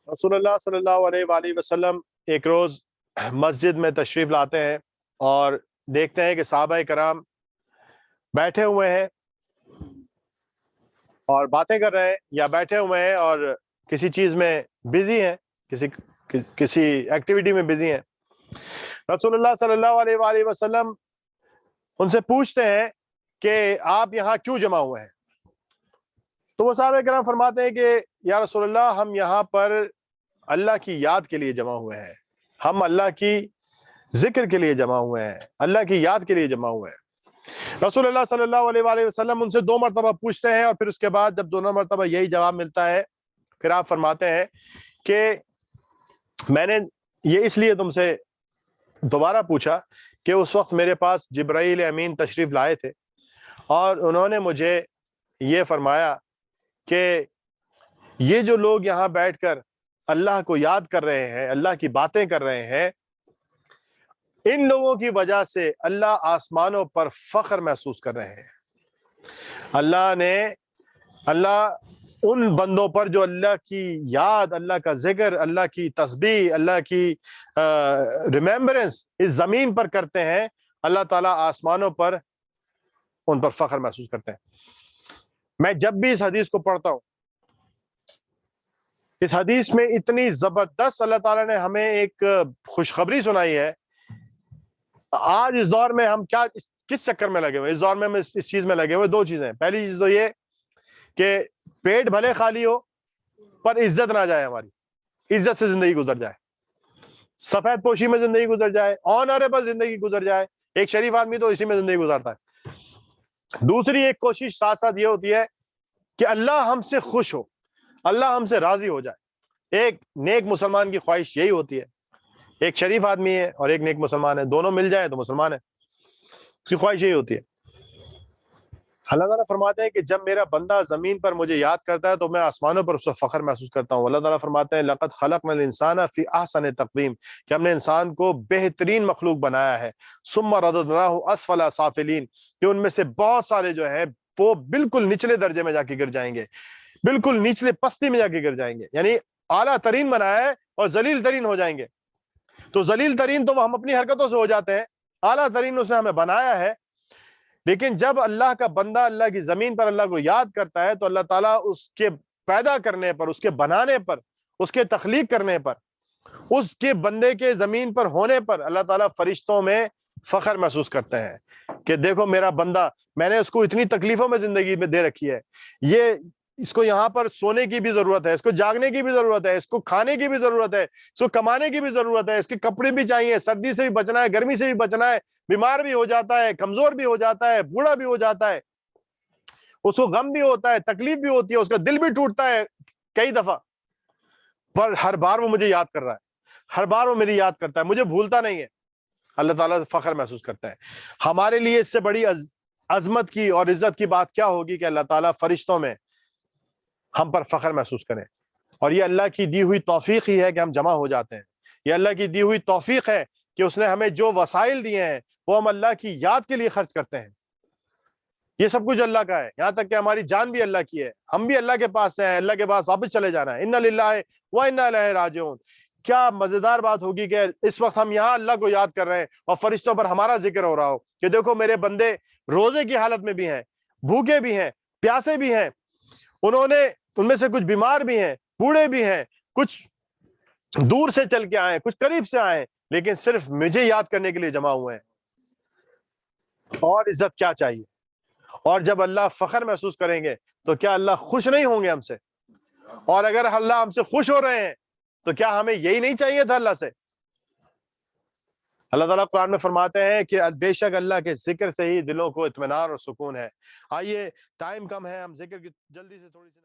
رسول اللہ صلی اللہ علیہ وآلہ وسلم ایک روز مسجد میں تشریف لاتے ہیں اور دیکھتے ہیں کہ صحابہ کرام بیٹھے ہوئے ہیں اور باتیں کر رہے ہیں یا بیٹھے ہوئے ہیں اور کسی چیز میں بزی ہیں، کسی ایکٹیویٹی میں بزی ہیں۔ رسول اللہ صلی اللہ علیہ وآلہ وسلم ان سے پوچھتے ہیں کہ آپ یہاں کیوں جمع ہوئے ہیں؟ تو وہ صحابہ کرام فرماتے ہیں کہ یا رسول اللہ، ہم یہاں پر اللہ کی یاد کے لیے جمع ہوئے ہیں، ہم اللہ کی ذکر کے لیے جمع ہوئے ہیں، اللہ کی یاد کے لیے جمع ہوئے ہیں۔ رسول اللہ صلی اللہ علیہ وآلہ وسلم ان سے 2 مرتبہ پوچھتے ہیں اور پھر اس کے بعد جب دونوں مرتبہ یہی جواب ملتا ہے، پھر آپ فرماتے ہیں کہ میں نے یہ اس لیے تم سے دوبارہ پوچھا کہ اس وقت میرے پاس جبرائیل امین تشریف لائے تھے اور انہوں نے مجھے یہ فرمایا کہ یہ جو لوگ یہاں بیٹھ کر اللہ کو یاد کر رہے ہیں، اللہ کی باتیں کر رہے ہیں، ان لوگوں کی وجہ سے اللہ آسمانوں پر فخر محسوس کر رہے ہیں۔ اللہ ان بندوں پر جو اللہ کی یاد، اللہ کا ذکر، اللہ کی تسبیح، اللہ کی ریمیمبرنس اس زمین پر کرتے ہیں، اللہ تعالیٰ آسمانوں پر ان پر فخر محسوس کرتے ہیں۔ میں جب بھی اس حدیث کو پڑھتا ہوں، اس حدیث میں اتنی زبردست اللہ تعالیٰ نے ہمیں ایک خوشخبری سنائی ہے۔ آج اس دور میں ہم کس چکر میں لگے ہوئے؟ اس دور میں ہم اس چیز میں لگے ہوئے 2 چیزیں۔ پہلی چیز تو یہ کہ پیٹ بھلے خالی ہو پر عزت نہ جائے، ہماری عزت سے زندگی گزر جائے، سفید پوشی میں زندگی گزر جائے، آنریبل زندگی گزر جائے۔ ایک شریف آدمی تو اسی میں زندگی گزارتا ہے۔ دوسری ایک کوشش ساتھ ساتھ یہ ہوتی ہے کہ اللہ ہم سے خوش ہو، اللہ ہم سے راضی ہو جائے۔ ایک نیک مسلمان کی خواہش یہی ہوتی ہے۔ ایک شریف آدمی ہے اور ایک نیک مسلمان ہے، دونوں مل جائیں تو مسلمان ہے، اس کی خواہش یہی ہوتی ہے۔ اللہ تعالیٰ فرماتے ہیں کہ جب میرا بندہ زمین پر مجھے یاد کرتا ہے تو میں آسمانوں پر اس پر فخر محسوس کرتا ہوں۔ اللہ تعالیٰ فرماتے ہیں لقد خلقنا الانسان فی احسن تقویم، کہ ہم نے انسان کو بہترین مخلوق بنایا ہے۔ ثم رددناہ اسفل سافلین، کہ ان میں سے بہت سارے جو ہیں وہ بالکل نچلے درجے میں جا کے گر جائیں گے، بالکل نچلے پستی میں جا کے گر جائیں گے، یعنی اعلیٰ ترین بنایا ہے اور ذلیل ترین ہو جائیں گے۔ تو ذلیل ترین تو ہم اپنی حرکتوں سے ہو جاتے ہیں، اعلیٰ ترین اس نے ہمیں بنایا ہے۔ لیکن جب اللہ کا بندہ اللہ کی زمین پر اللہ کو یاد کرتا ہے تو اللہ تعالیٰ اس کے پیدا کرنے پر، اس کے بنانے پر، اس کے تخلیق کرنے پر، اس کے بندے کے زمین پر ہونے پر اللہ تعالیٰ فرشتوں میں فخر محسوس کرتے ہیں کہ دیکھو میرا بندہ، میں نے اس کو اتنی تکلیفوں میں زندگی میں دے رکھی ہے، اس کو یہاں پر سونے کی بھی ضرورت ہے، اس کو جاگنے کی بھی ضرورت ہے، اس کو کھانے کی بھی ضرورت ہے، اس کو کمانے کی بھی ضرورت ہے، اس کے کپڑے بھی چاہیے، سردی سے بھی بچنا ہے، گرمی سے بھی بچنا ہے، بیمار بھی ہو جاتا ہے، کمزور بھی ہو جاتا ہے، بوڑھا بھی ہو جاتا ہے، اس کو غم بھی ہوتا ہے، تکلیف بھی ہوتی ہے، اس کا دل بھی ٹوٹتا ہے کئی دفعہ، پر ہر بار وہ مجھے یاد کر رہا ہے، ہر بار وہ میری یاد کرتا ہے، مجھے بھولتا نہیں ہے۔ اللہ تعالیٰ فخر محسوس کرتا ہے۔ ہمارے لیے اس سے بڑی عظمت کی اور عزت کی بات کیا ہوگی کہ اللہ تعالیٰ فرشتوں میں ہم پر فخر محسوس کریں، اور یہ اللہ کی دی ہوئی توفیق ہی ہے کہ ہم جمع ہو جاتے ہیں۔ یہ اللہ کی دی ہوئی توفیق ہے کہ اس نے ہمیں جو وسائل دیے ہیں وہ ہم اللہ کی یاد کے لیے خرچ کرتے ہیں۔ یہ سب کچھ اللہ کا ہے، یہاں تک کہ ہماری جان بھی اللہ کی ہے، ہم بھی اللہ کے پاس سے ہیں، اللہ کے پاس واپس چلے جانا ہے۔ انا للہ و انا الیہ راجعون۔ کیا مزیدار بات ہوگی کہ اس وقت ہم یہاں اللہ کو یاد کر رہے ہیں اور فرشتوں پر ہمارا ذکر ہو رہا ہو کہ دیکھو میرے بندے روزے کی حالت میں بھی ہیں، بھوکے بھی ہیں، پیاسے بھی ہیں، ان میں سے کچھ بیمار بھی ہیں، بوڑھے بھی ہیں، کچھ دور سے چل کے آئے، کچھ قریب سے آئے، لیکن صرف مجھے یاد کرنے کے لیے جمع ہوئے ہیں۔ اور عزت کیا چاہیے؟ اور جب اللہ فخر محسوس کریں گے تو کیا اللہ خوش نہیں ہوں گے ہم سے؟ اور اگر اللہ ہم سے خوش ہو رہے ہیں تو کیا ہمیں یہی نہیں چاہیے تھا اللہ سے؟ اللہ تعالیٰ قرآن میں فرماتے ہیں کہ بے شک اللہ کے ذکر سے ہی دلوں کو اطمینان اور سکون ہے۔ آئیے، ٹائم کم ہے، ہم ذکر کی جلدی سے تھوڑی سی